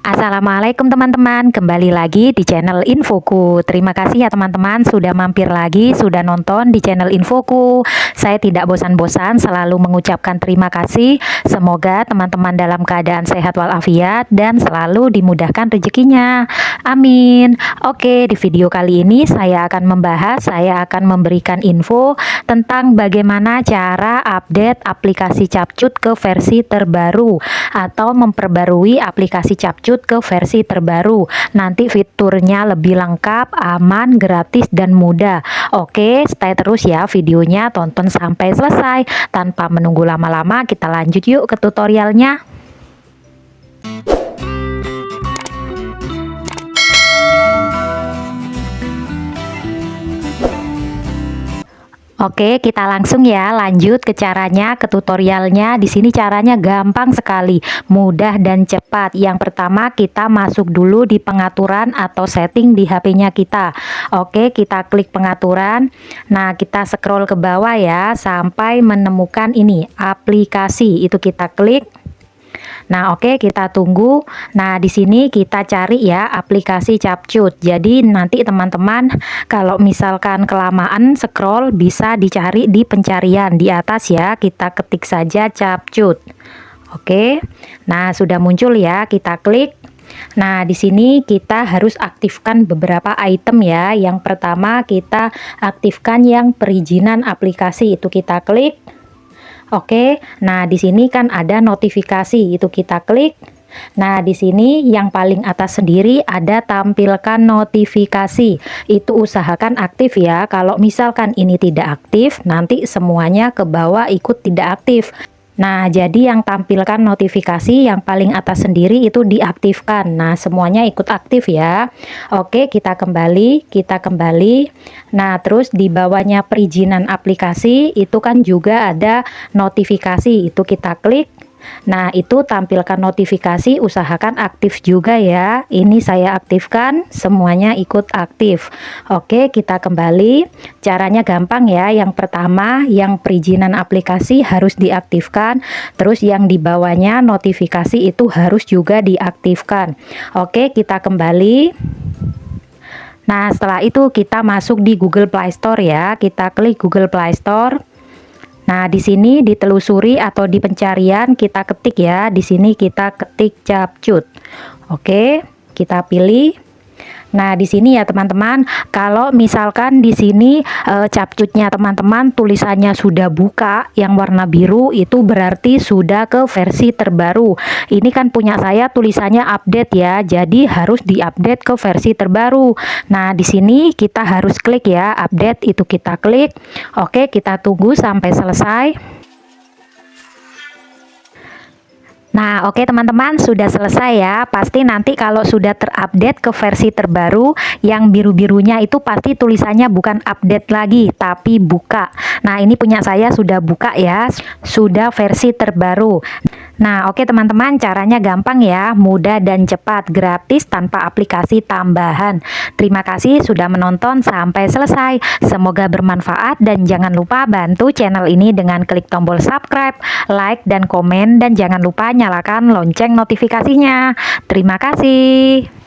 Assalamualaikum teman-teman, kembali lagi di channel Infoku. Terima kasih ya teman-teman sudah mampir lagi, sudah nonton di channel Infoku. Saya tidak bosan-bosan selalu mengucapkan terima kasih. Semoga teman-teman dalam keadaan sehat walafiat dan selalu dimudahkan rezekinya. Amin. Oke, di video kali ini saya akan memberikan info tentang bagaimana cara update aplikasi Capcut ke versi terbaru atau memperbarui aplikasi Capcut ke versi terbaru. Nanti fiturnya lebih lengkap, aman, gratis, dan mudah. Oke, stay terus ya videonya, tonton sampai selesai. Tanpa menunggu lama-lama, kita lanjut yuk ke tutorialnya. Oke, kita langsung ya lanjut ke caranya, ke tutorialnya. Di sini caranya gampang sekali, mudah dan cepat. Yang pertama kita masuk dulu di pengaturan atau setting di HP-nya kita. Oke, kita klik pengaturan. Nah, kita scroll ke bawah ya sampai menemukan ini, aplikasi. Itu kita klik. Nah, oke, kita tunggu. Nah, di sini kita cari ya aplikasi Capcut. Jadi nanti teman-teman kalau misalkan kelamaan scroll bisa dicari di pencarian di atas ya. Kita ketik saja Capcut. Oke. Nah, sudah muncul ya, kita klik. Nah, di sini kita harus aktifkan beberapa item ya. Yang pertama kita aktifkan yang perizinan aplikasi, itu kita klik. Oke, nah di sini kan ada notifikasi, itu kita klik. Nah, di sini yang paling atas sendiri ada tampilkan notifikasi. Itu usahakan aktif ya. Kalau misalkan ini tidak aktif, nanti semuanya ke bawah ikut tidak aktif. Nah, jadi yang tampilkan notifikasi yang paling atas sendiri itu diaktifkan. Nah, semuanya ikut aktif ya. Oke, kita kembali. Nah, terus di bawahnya perizinan aplikasi itu kan juga ada notifikasi. Itu kita klik. Nah, itu tampilkan notifikasi, usahakan aktif juga ya. Ini saya aktifkan, semuanya ikut aktif. Oke, kita kembali. Caranya gampang ya. Yang pertama, yang perizinan aplikasi harus diaktifkan. Terus yang di bawahnya notifikasi itu harus juga diaktifkan. Oke, kita kembali. Nah, setelah itu kita masuk di Google Play Store ya. Kita klik Google Play Store. Nah, di sini ditelusuri atau di pencarian kita ketik ya. Di sini kita ketik Capcut. Oke, kita pilih. Nah, di sini ya teman-teman, kalau misalkan di sini Capcutnya teman-teman tulisannya sudah buka yang warna biru, itu berarti sudah ke versi terbaru. Ini kan punya saya tulisannya update ya, jadi harus diupdate ke versi terbaru. Nah, di sini kita harus klik ya, update, itu kita klik. Oke, kita tunggu sampai selesai. Nah, oke teman-teman, sudah selesai ya. Pasti nanti kalau sudah terupdate ke versi terbaru, yang biru-birunya itu pasti tulisannya bukan update lagi, tapi buka. Nah, ini punya saya sudah buka ya, sudah versi terbaru. Nah, oke teman-teman, caranya gampang ya, mudah dan cepat, gratis tanpa aplikasi tambahan. Terima kasih sudah menonton sampai selesai. Semoga bermanfaat dan jangan lupa bantu channel ini dengan klik tombol subscribe, like, dan komen, dan jangan lupa nyalakan lonceng notifikasinya. Terima kasih.